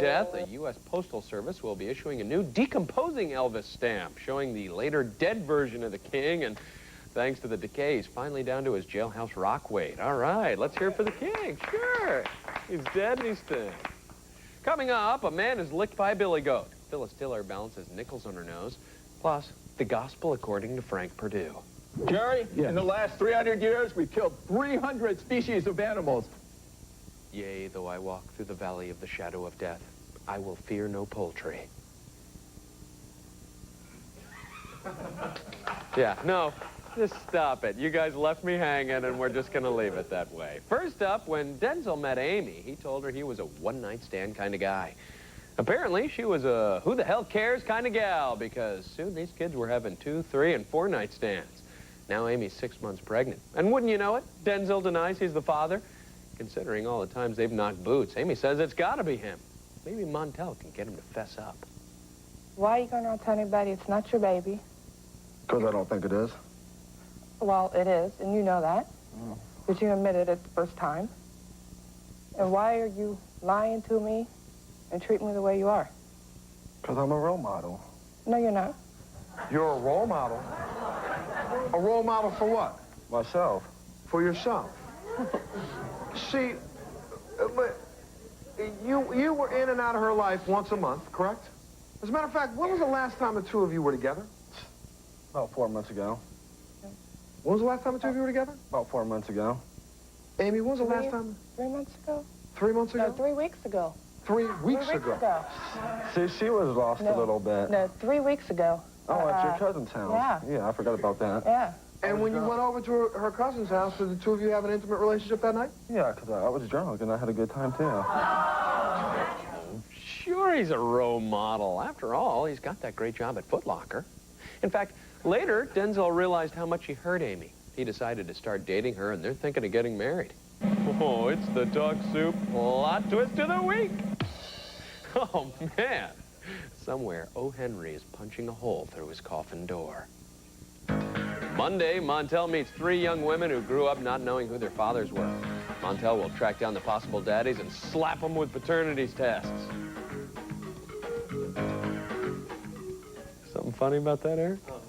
Death, the U.S. Postal Service will be issuing a new decomposing Elvis stamp showing the later dead version of the king, and thanks to the decay, he's finally down to his jailhouse rock weight. All right, let's hear it for the king. Sure. He's dead and he's thin. Coming up, a man is licked by a billy goat. Phyllis Diller balances nickels on her nose. Plus, the gospel according to Frank Perdue. Jerry, in the last 300 years, we've killed 300 species of animals. Yea, though I walk through the valley of the shadow of death, I will fear no poultry. Yeah, no, just stop it. You guys left me hanging, and we're just going to leave it that way. First up, when Denzel met Amy, he told her he was a one-night stand kind of guy. Apparently, she was a who-the-hell-cares kind of gal, because soon these kids were having 2, 3, and 4-night stands. Now Amy's 6 months pregnant. And wouldn't you know it, Denzel denies he's the father. Considering all the times they've knocked boots, Amy says it's got to be him. Maybe Montel can get him to fess up. Why are you going to tell anybody it's not your baby? Because I don't think it is. Well, it is, and you know that. But you admitted it the first time. And why are you lying to me and treating me the way you are? Because I'm a role model. No, you're not. You're a role model? A role model for what? Myself. For yourself? See, you were in and out of her life once a month, correct? As a matter of fact, when was the last time the two of you were together? About 4 months ago. When was the last time the two of you were together? About 4 months ago. Amy, when was the last time? 3 months ago? 3 months ago? No, 3 weeks ago. 3 weeks ago. See, she was lost a little bit. No, 3 weeks ago. Oh, at your cousin's house. Yeah. Yeah, I forgot about that. Yeah. And when you went over to her cousin's house, did the two of you have an intimate relationship that night? Yeah, because I was drunk and I had a good time, too. Sure, he's a role model. After all, he's got that great job at Foot Locker. In fact, later, Denzel realized how much he hurt Amy. He decided to start dating her, and they're thinking of getting married. Oh, it's the Talk Soup plot twist of the week. Oh, man. Somewhere, O. Henry is punching a hole through his coffin door. Monday, Montel meets 3 young women who grew up not knowing who their fathers were. Montel will track down the possible daddies and slap them with paternity tests. Something funny about that, Eric? Oh,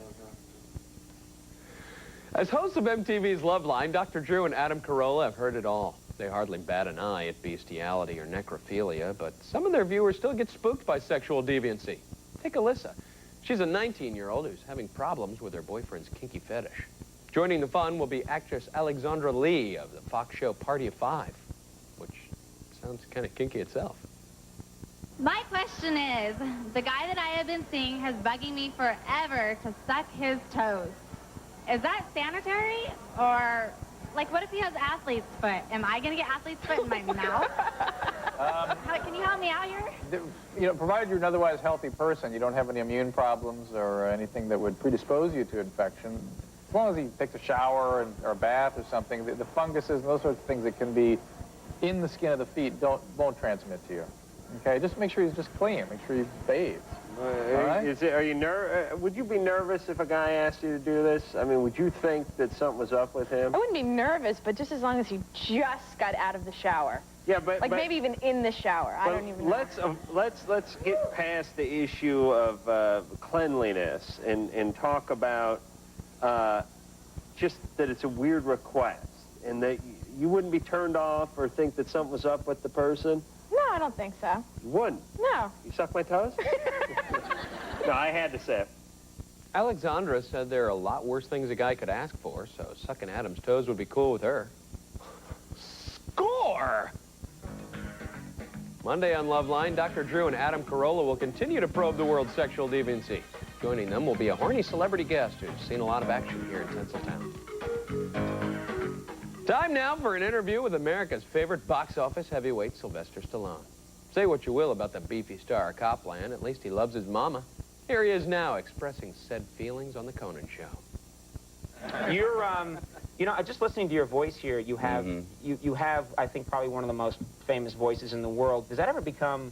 no. As hosts of MTV's Loveline, Dr. Drew and Adam Carolla have heard it all. They hardly bat an eye at bestiality or necrophilia, but some of their viewers still get spooked by sexual deviancy. Take Alyssa. She's a 19-year-old who's having problems with her boyfriend's kinky fetish. Joining the fun will be actress Alexandra Lee of the Fox show Party of 5, which sounds kind of kinky itself. My question is, the guy that I have been seeing has bugging me forever to suck his toes. Is that sanitary? Or, like, what if he has athlete's foot? Am I going to get athlete's foot in my mouth? Can you help me out here? You know, provided you're an otherwise healthy person, you don't have any immune problems or anything that would predispose you to infection, as long as he takes a shower or a bath or something, the funguses and those sorts of things that can be in the skin of the feet won't transmit to you. Okay, just make sure he's just clean. Make sure he bathes. Right? Would you be nervous if a guy asked you to do this? I mean, would you think that something was up with him? I wouldn't be nervous, but just as long as he just got out of the shower. Yeah, but like maybe even in the shower. I don't even know. Let's get past the issue of cleanliness and talk about just that it's a weird request and that you wouldn't be turned off or think that something was up with the person. No, I don't think so. You wouldn't? No. You suck my toes? No, I had to say it. Alexandra said there are a lot worse things a guy could ask for, so sucking Adam's toes would be cool with her. Score! Monday on Loveline, Dr. Drew and Adam Carolla will continue to probe the world's sexual deviancy. Joining them will be a horny celebrity guest who's seen a lot of action here in Tinseltown. Time now for an interview with America's favorite box office heavyweight, Sylvester Stallone. Say what you will about the beefy star of Copland, at least he loves his mama. Here he is now, expressing said feelings on the Conan Show. You're, you know, just listening to your voice here, you have, you have, I think, probably one of the most famous voices in the world. Does that ever become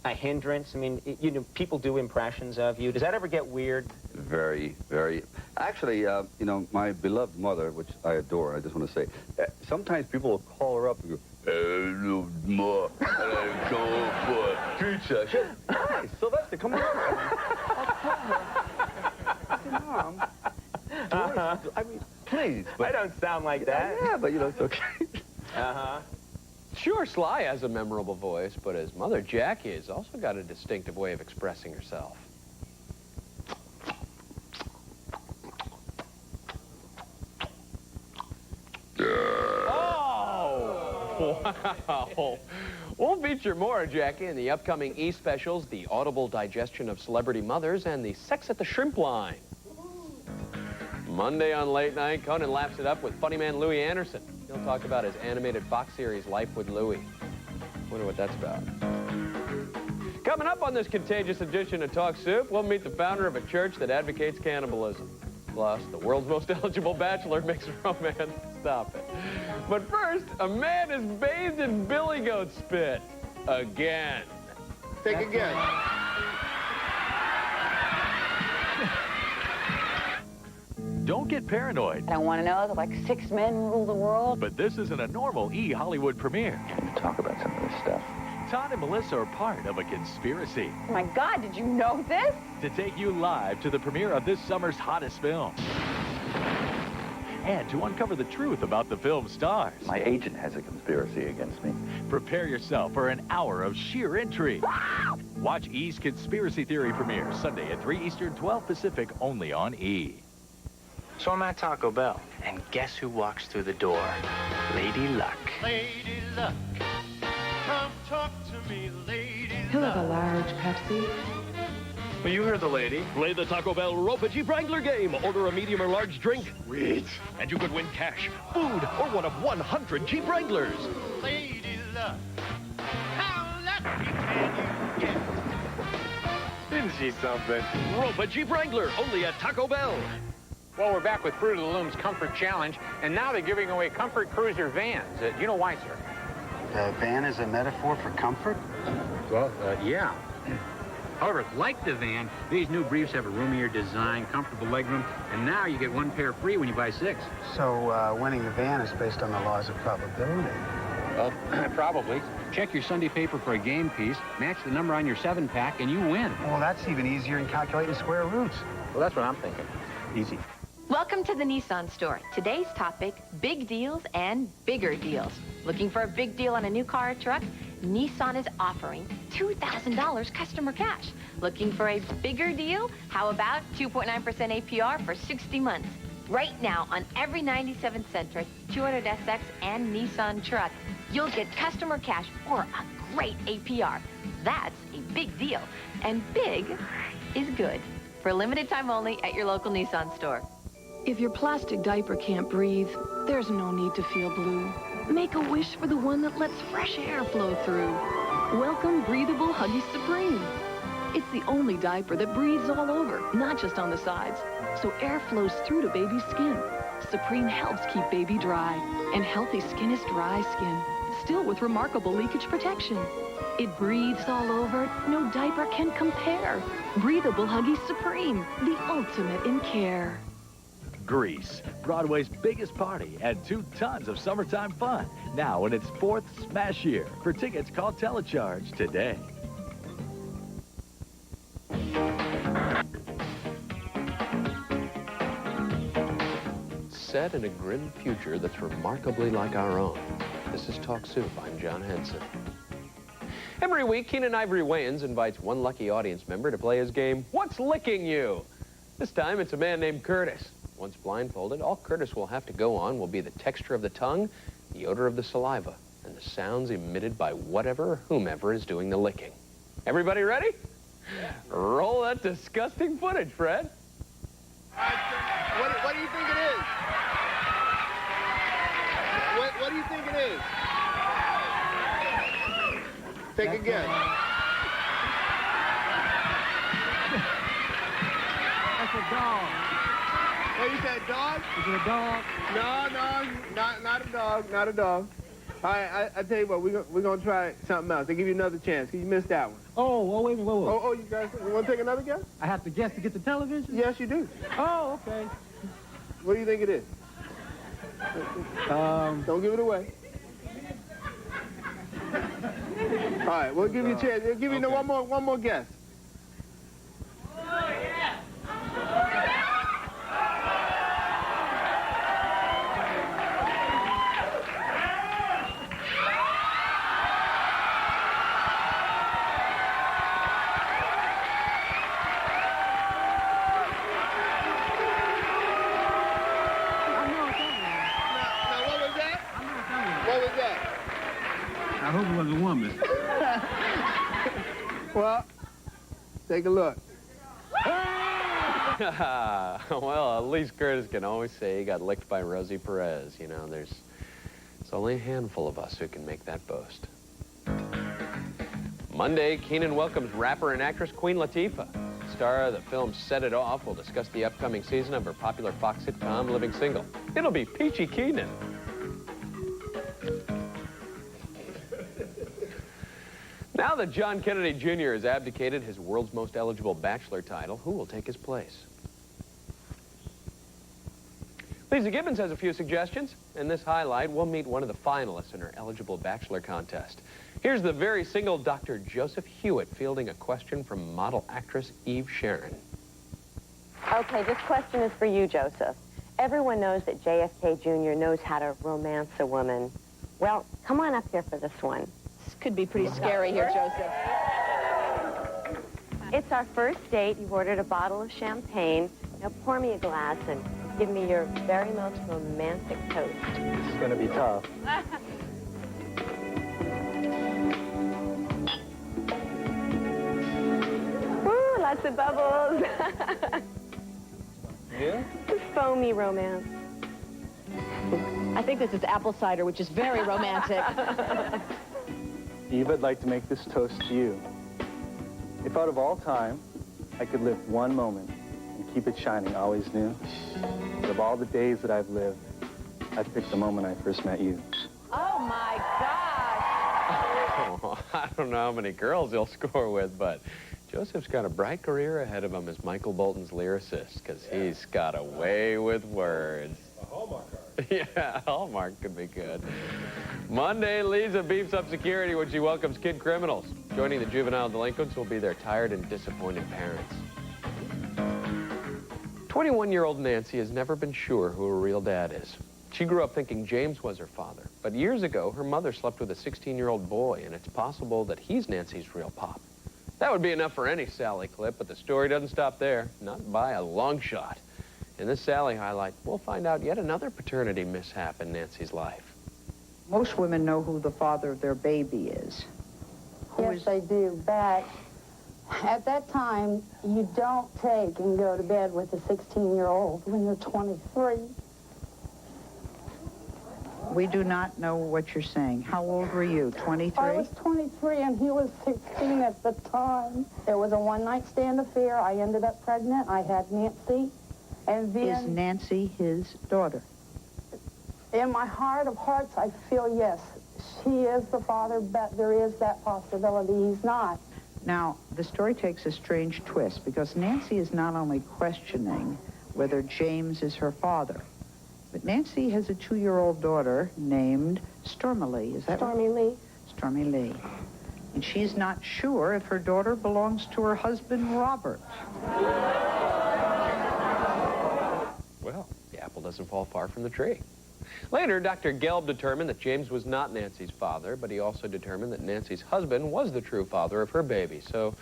a hindrance? I mean, you know, people do impressions of you. Does that ever get weird? Very, very. Actually, you know, my beloved mother, which I adore, I just want to say, sometimes people will call her up and go, "Hello, Ma, hello, Hi, Sylvester, come on. Mom. I mean, please. I don't sound like that. Yeah, but you know, it's okay. Uh-huh. Sure, Sly has a memorable voice, but his mother, Jackie, has also got a distinctive way of expressing herself. Oh! Wow! We'll feature more of Jackie in the upcoming E! specials, the audible digestion of celebrity mothers, and the sex at the shrimp line. Monday on Late Night, Conan laps it up with funny man Louis Anderson. He'll talk about his animated Fox series, Life with Louie. Wonder what that's about. Coming up on this contagious edition of Talk Soup, we'll meet the founder of a church that advocates cannibalism. Plus, the world's most eligible bachelor makes romance. Stop it. But first, a man is bathed in billy goat spit. Again. Think again. Don't get paranoid. I don't want to know that like 6 men rule the world. But this isn't a normal E! Hollywood premiere. Talk about some of this stuff. Todd and Melissa are part of a conspiracy Oh my God, did you know this? to take you live to the premiere of this summer's hottest film. And to uncover the truth about the film's stars. My agent has a conspiracy against me. Prepare yourself for an hour of sheer intrigue. Watch E's Conspiracy Theory premiere Sunday at 3 Eastern, 12 Pacific, only on E! So I'm at Taco Bell, and guess who walks through the door? Lady Luck. Lady Luck, come talk to me, Lady He'll have a large Pepsi. Well, you heard the lady. Play the Taco Bell Ropa Jeep Wrangler game. Order a medium or large drink. Sweet. And you could win cash, food, or one of 100 Jeep Wranglers. Lady Luck, how lucky can you get? Isn't she something? Ropa Jeep Wrangler, only at Taco Bell. Well, we're back with Fruit of the Loom's Comfort Challenge, and now they're giving away Comfort Cruiser vans. You know why, sir? The van is a metaphor for comfort? Well, yeah. However, like the van, these new briefs have a roomier design, comfortable legroom, and now you get 1 pair free when you buy 6. So, winning the van is based on the laws of probability. Well, probably. Check your Sunday paper for a game piece, match the number on your 7-pack, and you win. Well, that's even easier than calculating square roots. Well, that's what I'm thinking. Easy. Welcome to the Nissan store. Today's topic, big deals and bigger deals. Looking for a big deal on a new car or truck? Nissan is offering $2,000 customer cash. Looking for a bigger deal? How about 2.9% APR for 60 months? Right now, on every 97 Sentra, 200SX, and Nissan truck, you'll get customer cash or a great APR. That's a big deal. And big is good. For a limited time only at your local Nissan store. If your plastic diaper can't breathe, there's no need to feel blue. Make a wish for the one that lets fresh air flow through. Welcome Breathable Huggies Supreme. It's the only diaper that breathes all over, not just on the sides, so air flows through to baby's skin. Supreme helps keep baby dry, and healthy skin is dry skin, still with remarkable leakage protection. It breathes all over, no diaper can compare. Breathable Huggies Supreme, the ultimate in care. Grease, Broadway's biggest party, and 2 tons of summertime fun. Now in its 4th smash year. For tickets, call Telecharge today. Set in a grim future that's remarkably like our own. This is Talk Soup. I'm John Henson. Every week, Kenen Ivory Wayans invites one lucky audience member to play his game, What's Licking You? This time, it's a man named Curtis. Once blindfolded, all Curtis will have to go on will be the texture of the tongue, the odor of the saliva, and the sounds emitted by whatever or whomever is doing the licking. Everybody ready? Yeah. Roll that disgusting footage, Fred. What do you think it is? What do you think it is? Think again. That's a dog. What, you said dog? Is it a dog? No, not a dog, not a dog. All right, I tell you what, we're gonna try something else. They give you another chance, because you missed that one. Oh, wait a minute, wait. Oh, you guys, you want to take another guess? I have to guess to get the television? Yes, you do. Oh, okay. What do you think it is? Don't give it away. right, we'll give you a chance. We'll give you one more guess. I hope it was a woman. Well, take a look. Well, at least Curtis can always say he got licked by Rosie Perez. You know, there's only a handful of us who can make that boast. Monday, Kenen welcomes rapper and actress Queen Latifah. Star of the film Set It Off will discuss the upcoming season of her popular Fox sitcom Living Single. It'll be Peachy Keenan. Now that John Kennedy Jr. has abdicated his world's most eligible bachelor title, who will take his place? Lisa Gibbons has a few suggestions. In this highlight, we'll meet one of the finalists in her eligible bachelor contest. Here's the very single Dr. Joseph Hewitt fielding a question from model actress Eve Sharon. Okay, this question is for you, Joseph. Everyone knows that JFK Jr. knows how to romance a woman. Well, come on up here for this one. This could be pretty scary here, Joseph. It's our first date. You've ordered a bottle of champagne. Now pour me a glass and give me your very most romantic toast. This is going to be tough. Woo, lots of bubbles. Yeah? Just foamy romance. I think this is apple cider, which is very romantic. Eve, I'd like to make this toast to you. If out of all time, I could live one moment and keep it shining always new, out of all the days that I've lived, I'd pick the moment I first met you. Oh, my gosh. Oh, I don't know how many girls he'll score with, but Joseph's got a bright career ahead of him as Michael Bolton's lyricist, because he's got a way with words. A Hallmark card. Yeah, Hallmark could be good. Monday, Lisa beefs up security when she welcomes kid criminals. Joining the juvenile delinquents will be their tired and disappointed parents. 21-year-old Nancy has never been sure who her real dad is. She grew up thinking James was her father, but years ago, her mother slept with a 16-year-old boy, and it's possible that he's Nancy's real pop. That would be enough for any Sally clip, but the story doesn't stop there, not by a long shot. In this Sally highlight, we'll find out yet another paternity mishap in Nancy's life. Most women know who the father of their baby is. Yes, they do, but at that time, you don't take and go to bed with a 16-year-old when you're 23. We do not know what you're saying. How old were you, 23? I was 23 and he was 16 at the time. There was a one-night stand affair. I ended up pregnant. I had Nancy. And then... Is Nancy his daughter? In my heart of hearts, I feel yes. She is the father, but there is that possibility he's not. Now, the story takes a strange twist because Nancy is not only questioning whether James is her father, but Nancy has a 2-year-old daughter named Stormy. Is that Stormy Lee. Stormy Lee. And she's not sure if her daughter belongs to her husband, Robert. Well, the apple doesn't fall far from the tree. Later, Dr. Gelb determined that James was not Nancy's father, but he also determined that Nancy's husband was the true father of her baby. So,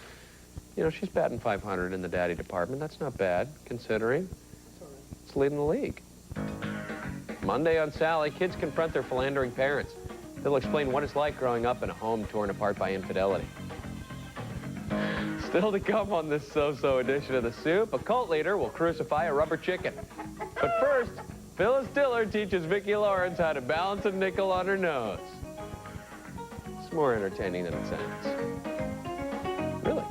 you know, she's batting 500 in the daddy department. That's not bad, considering it's leading the league. Monday on Sally, kids confront their philandering parents. They'll explain what it's like growing up in a home torn apart by infidelity. Still to come on this so-so edition of The Soup, a cult leader will crucify a rubber chicken. But first, Phyllis Diller teaches Vicki Lawrence how to balance a nickel on her nose. It's more entertaining than it sounds. Really?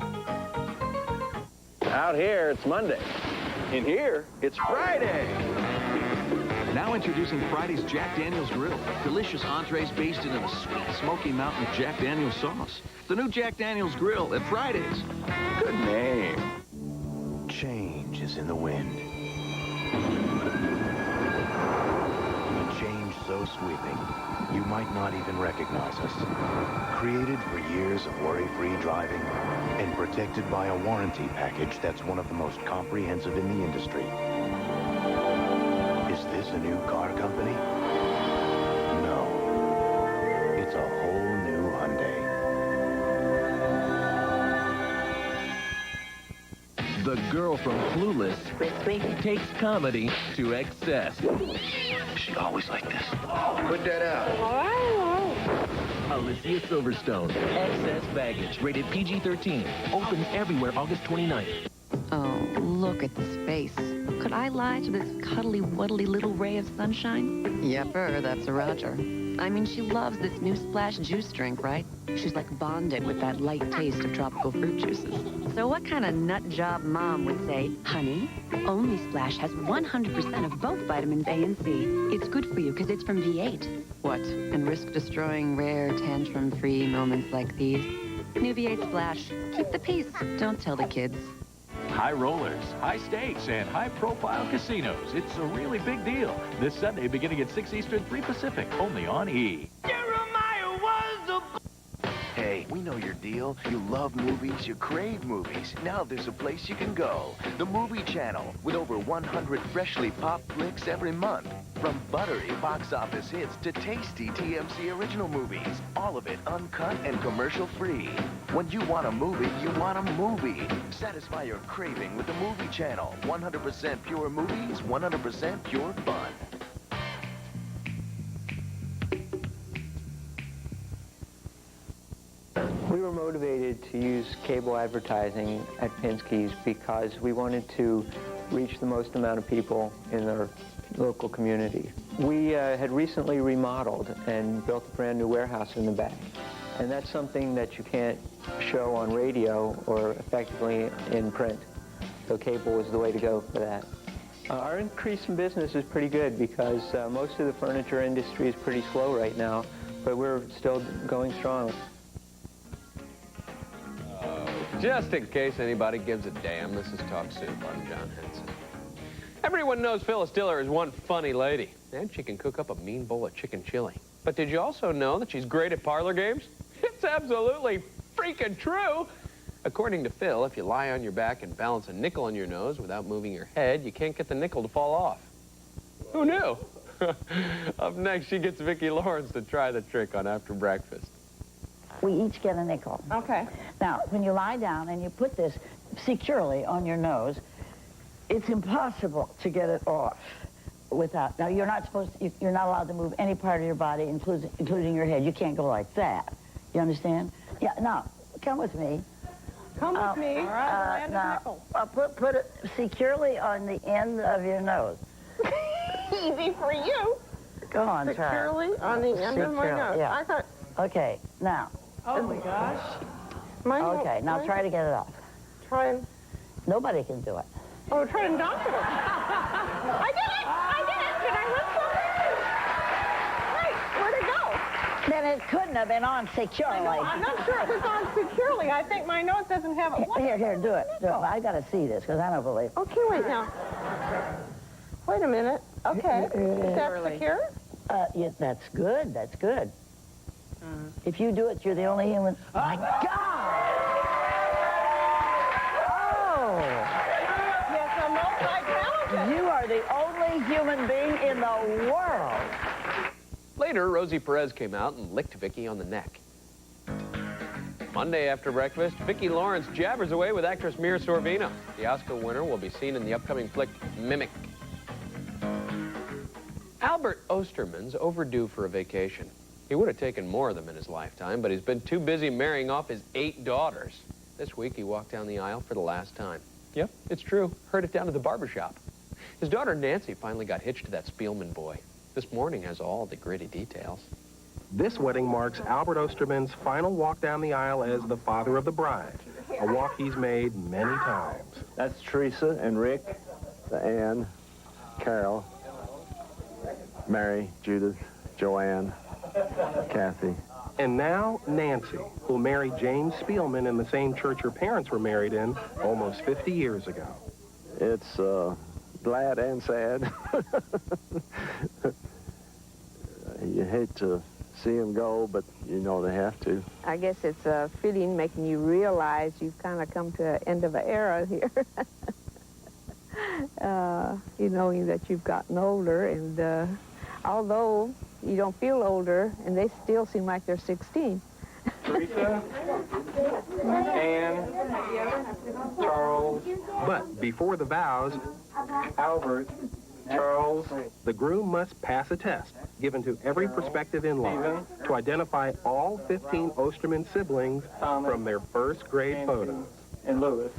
Out here, it's Monday. In here, it's Friday. Now introducing Friday's Jack Daniel's Grill. Delicious entrees basted in a sweet Smoky Mountain Jack Daniel's sauce. The new Jack Daniel's Grill at Fridays. Good name. Change is in the wind. A change so sweeping, you might not even recognize us. Created for years of worry-free driving and protected by a warranty package that's one of the most comprehensive in the industry. Is this a new car company? No. It's a whole new Hyundai. The girl from Clueless takes comedy to excess. She always like this. Put that out. All right. Alicia Silverstone, Excess Baggage, rated PG-13. Opens everywhere August 29th. Oh, look at this face. Could I lie to this cuddly-wuddly little ray of sunshine? Yepper, that's a Roger. I mean, she loves this new Splash juice drink, right? She's like bonded with that light taste of tropical fruit juices. So what kind of nut job mom would say, honey, only Splash has 100% of both vitamins A and C. It's good for you because it's from V8. What, and risk destroying rare, tantrum-free moments like these? New V8 Splash. Keep the peace. Don't tell the kids. High rollers, high stakes, and high-profile casinos. It's a really big deal. This Sunday, beginning at 6 Eastern, 3 Pacific, only on E! Hey, we know your deal. You love movies, you crave movies. Now there's a place you can go. The Movie Channel, with over 100 freshly popped flicks every month. From buttery box office hits to tasty TMC original movies. All of it uncut and commercial-free. When you want a movie, you want a movie. Satisfy your craving with the Movie Channel. 100% pure movies, 100% pure fun. We were motivated to use cable advertising at Pinsky's because we wanted to reach the most amount of people in our local community. We had recently remodeled and built a brand new warehouse in the back. And that's something that you can't show on radio or effectively in print. So cable was the way to go for that. Our increase in business is pretty good because most of the furniture industry is pretty slow right now, but we're still going strong. Just in case anybody gives a damn, this is Talk Soup. I'm John Henson. Everyone knows Phyllis Diller is one funny lady, and she can cook up a mean bowl of chicken chili. But did you also know that she's great at parlor games? It's absolutely freaking true. According to Phil, if you lie on your back and balance a nickel on your nose without moving your head, you can't get the nickel to fall off. Who knew? Up next, she gets Vicki Lawrence to try the trick on After Breakfast. We each get a nickel. Okay. Now, when you lie down and you put this securely on your nose, it's impossible to get it off without. Now, you're not supposed to, you're not allowed to move any part of your body, including your head. You can't go like that. You understand? Yeah. Now, come with me. Come with me. All right. Now, put it securely on the end of your nose. Easy for you. Go on, try. Securely on the end of my nose. Yeah. I thought. Okay. Now. Oh my gosh. Okay. Now try to get it off. Try and. Nobody can do it. Oh, try and knock it off. I did it! I did it! Did I look so good? Right, where'd it go? Then it couldn't have been on securely. No, I'm not sure if it's on securely. I think my nose doesn't have it. Here, do it. Do it. I got to see this because I don't believe it. Okay, wait now. Wait a minute. Okay. Is that secure? Yeah, that's good. That's good. If you do it, you're the only human. My God! Oh! Yes, I'm multi-talented. You are the only human being in the world. Later, Rosie Perez came out and licked Vicki on the neck. Monday after breakfast, Vicki Lawrence jabbers away with actress Mira Sorvino. The Oscar winner will be seen in the upcoming flick Mimic. Albert Osterman's overdue for a vacation. He would have taken more of them in his lifetime, but he's been too busy marrying off his 8 daughters. This week, he walked down the aisle for the last time. Yep, it's true. Heard it down at the barbershop. His daughter Nancy finally got hitched to that Spielman boy. This morning has all the gritty details. This wedding marks Albert Osterman's final walk down the aisle as the father of the bride, a walk he's made many times. That's Teresa and Rick, Ann, Carol, Mary, Judith, Joanne, Kathy. And now, Nancy, who'll marry James Spielman in the same church her parents were married in almost 50 years ago. It's glad and sad. You hate to see them go, but you know they have to. I guess it's a feeling making you realize you've kind of come to the end of an era here. You know that you've gotten older, and although you don't feel older, and they still seem like they're 16. Teresa, Anne, Charles. But before the vows, Albert, Charles, the groom must pass a test given to every prospective in-law to identify all 15 Osterman siblings from their first grade photos. And Louis.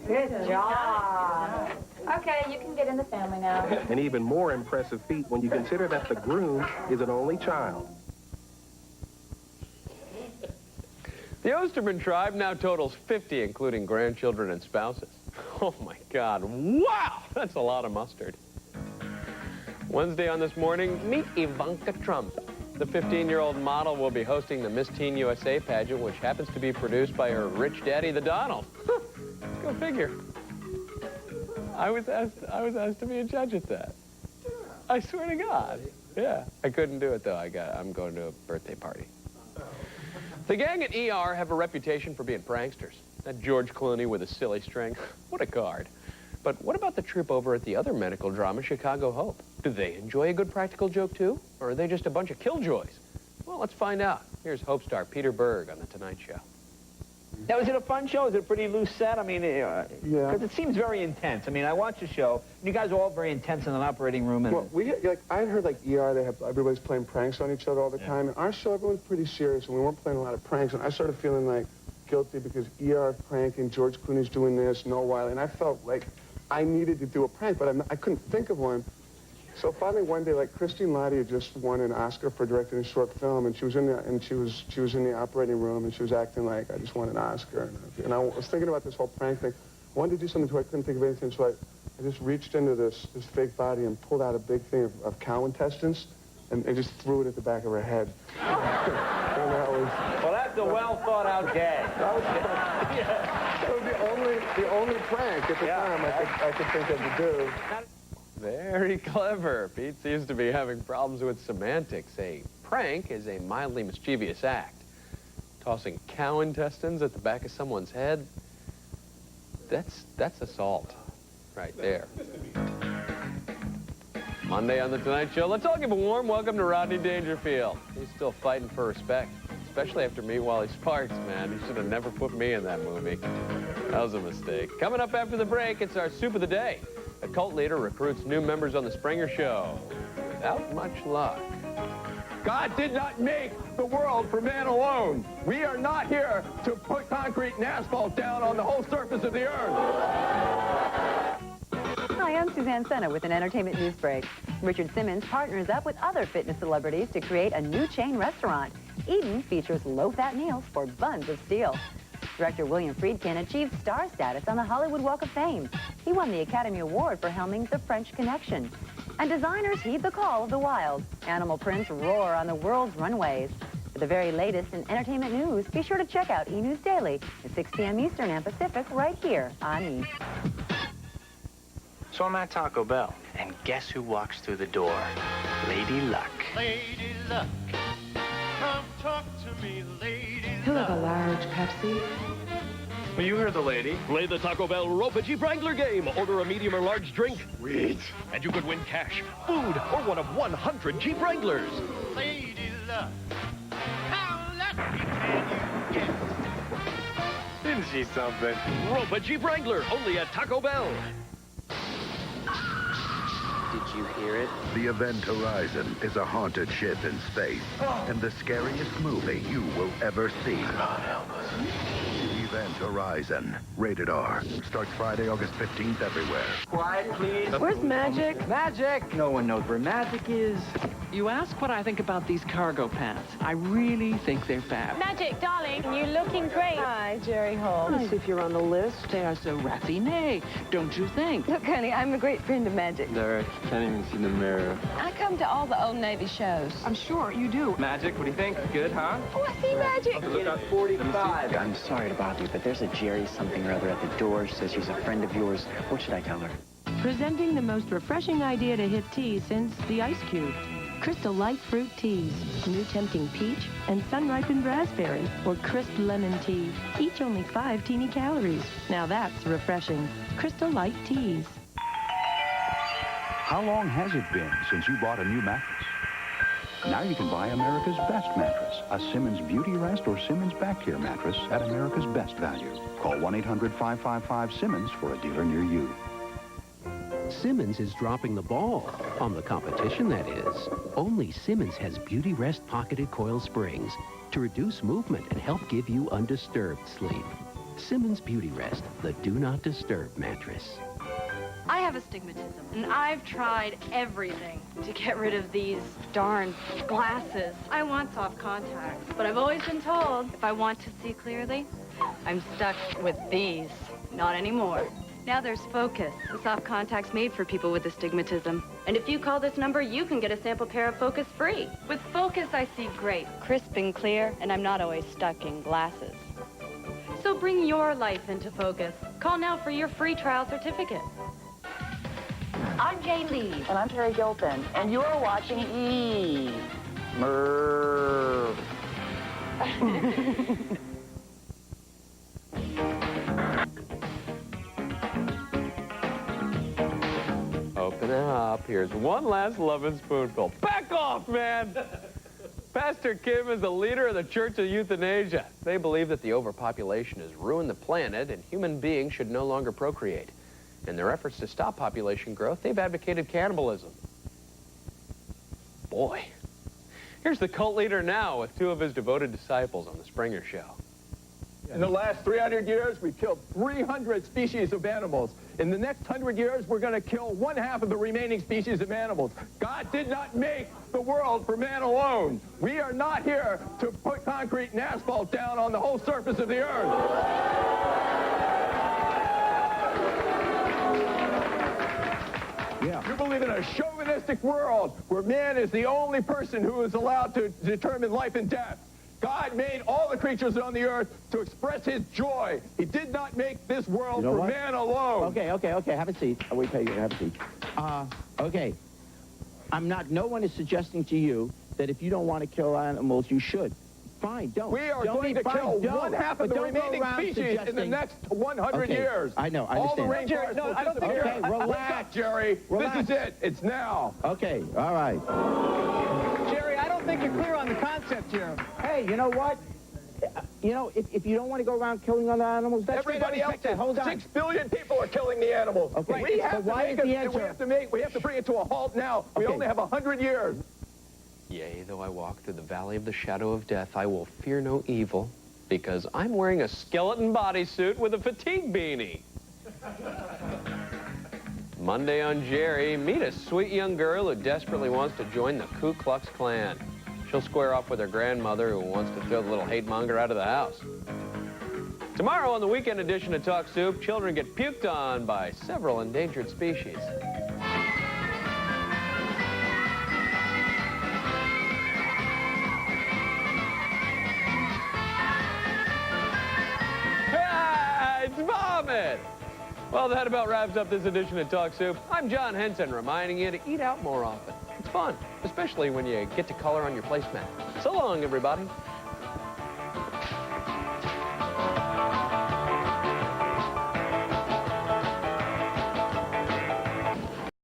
Good job. Okay, you can get in the family now. An even more impressive feat when you consider that the groom is an only child. The Osterman tribe now totals 50, including grandchildren and spouses. Oh, my God. Wow! That's a lot of mustard. Wednesday on This Morning, meet Ivanka Trump. The 15-year-old model will be hosting the Miss Teen USA pageant, which happens to be produced by her rich daddy, the Donald. Go figure. I was asked to be a judge at that. I swear to God. Yeah. I couldn't do it, though. I'm going to a birthday party. The gang at ER have a reputation for being pranksters. That George Clooney with a silly string. What a card. But what about the troupe over at the other medical drama, Chicago Hope? Do they enjoy a good practical joke, too? Or are they just a bunch of killjoys? Well, let's find out. Here's Hope star Peter Berg on The Tonight Show. Now, is it a fun show? Is it a pretty loose set? I mean, because it seems very intense. I mean, I watched the show, and you guys are all very intense in an operating room. And Well, I heard ER, they have everybody's playing pranks on each other all the time. And our show, everyone's pretty serious, and we weren't playing a lot of pranks. And I started feeling like guilty because ER pranking, George Clooney's doing this, Noah Wiley, and I felt like I needed to do a prank, but I couldn't think of one. So finally one day, Christine Lottie had just won an Oscar for directing a short film, and she was in the operating room, and she was acting like I just won an Oscar. And I was thinking about this whole prank thing. I wanted to do something, so I couldn't think of anything, so I just reached into this fake body and pulled out a big thing of cow intestines, and just threw it at the back of her head. And that was... Well, that's a well-thought-out gag. That was the only prank at the time I could think of to do. Very clever. Pete seems to be having problems with semantics. A prank is a mildly mischievous act. Tossing cow intestines at the back of someone's head, that's assault right there. Monday on The Tonight Show, let's all give a warm welcome to Rodney Dangerfield. He's still fighting for respect, especially after Meet Wally Sparks, man. He should have never put me in that movie. That was a mistake. Coming up after the break, it's our Soup of the Day. A cult leader recruits new members on The Springer Show without much luck. God did not make the world for man alone. We are not here to put concrete and asphalt down on the whole surface of the earth. Hi, I'm Suzanne Senna with an entertainment news break. Richard Simmons partners up with other fitness celebrities to create a new chain restaurant. Eden features low-fat meals for buns of steel. Director William Friedkin achieved star status on the Hollywood Walk of Fame. He won the Academy Award for helming The French Connection. And designers heed the call of the wild. Animal prints roar on the world's runways. For the very latest in entertainment news, be sure to check out E! News Daily at 6 p.m. Eastern and Pacific right here on E! So I'm at Taco Bell, and guess who walks through the door? Lady Luck. Lady Luck, come talk to me, Lady He'll have a large Pepsi. Well, you heard the lady. Play the Taco Bell Ropa Jeep Wrangler game. Order a medium or large drink. Sweet. And you could win cash, food, or one of 100 Jeep Wranglers. Lady Luck, how lucky can you get? Isn't she something? Ropa Jeep Wrangler, only at Taco Bell. Did you hear it? The Event Horizon is a haunted ship in space and the scariest movie you will ever see. God help us. Event Horizon. Rated R. Starts Friday, August 15th everywhere. Quiet, please. Where's Magic? Magic! No one knows where Magic is. You ask what I think about these cargo pants. I really think they're fab. Magic, darling, you're looking great. Hi, Jerry Holmes. Let's see if you're on the list. They are so raffiné, don't you think? Look, honey, I'm a great friend of Magic. Derek, can't even see the mirror. I come to all the Old Navy shows. I'm sure you do. Magic, what do you think? Good, huh? Oh, I see Magic. Get a 45. I'm sorry to bother you, but there's a Jerry something or other at the door. She says she's a friend of yours. What should I tell her? Presenting the most refreshing idea to hit tea since the ice cube. Crystal Light Fruit Teas, new tempting peach and sun-ripened raspberry, or crisp lemon tea, each only 5 teeny calories. Now that's refreshing. Crystal Light Teas. How long has it been since you bought a new mattress? Now you can buy America's best mattress, a Simmons Beauty Rest or Simmons Back Care mattress at America's best value. Call 1-800-555-SIMMONS for a dealer near you. Simmons is dropping the ball on the competition, that is. Only Simmons has Beauty Rest pocketed coil springs to reduce movement and help give you undisturbed sleep. Simmons Beauty Rest, the do not disturb mattress. I have astigmatism, and I've tried everything to get rid of these darn glasses. I want soft contacts, but I've always been told if I want to see clearly, I'm stuck with these. Not anymore. Now there's Focus, the soft contacts made for people with astigmatism. And if you call this number, you can get a sample pair of Focus free. With Focus, I see great, crisp and clear, and I'm not always stuck in glasses. So bring your life into focus. Call now for your free trial certificate. I'm Jane Lee. And I'm Terry Gilpin. And you're watching E. Merv. Open up. Here's one last loving spoonful. Back off, man! Pastor Kim is the leader of the Church of Euthanasia. They believe that the overpopulation has ruined the planet and human beings should no longer procreate. In their efforts to stop population growth, they've advocated cannibalism. Boy. Here's the cult leader now with 2 of his devoted disciples on The Springer Show. In the last 300 years, we've killed 300 species of animals. In the next 100 years, we're going to kill 1/2 of the remaining species of animals. God did not make the world for man alone. We are not here to put concrete and asphalt down on the whole surface of the earth. Yeah. You believe in a chauvinistic world where man is the only person who is allowed to determine life and death. God made all the creatures on the earth to express his joy. He did not make this world for man alone. Okay. Have a seat. I'll wait for you. Have a seat. Okay. No one is suggesting to you that if you don't want to kill animals, you should. Fine, don't. We are going to kill 1/2 of the remaining species in the next 100 years. I know, I understand. All the rainforests will disappear. Okay, relax. Wake up, Jerry. Relax. This is it. It's now. Okay, all right. Jerry, I don't think you're clear on the concept here. Hey, you know what? You know, if you don't want to go around killing other animals, that's everybody else. Hold on. 6 billion people are killing the animals. Okay. We have to bring it to a halt now. We only have 100 years. Yea, though I walk through the valley of the shadow of death, I will fear no evil, because I'm wearing a skeleton bodysuit with a fatigue beanie. Monday on Jerry, meet a sweet young girl who desperately wants to join the Ku Klux Klan. She'll square off with her grandmother who wants to throw the little hate monger out of the house. Tomorrow on the weekend edition of Talk Soup, children get puked on by several endangered species. It's vomit! Well, that about wraps up this edition of Talk Soup. I'm John Henson, reminding you to eat out more often. It's fun, especially when you get to color on your placemat. So long, everybody.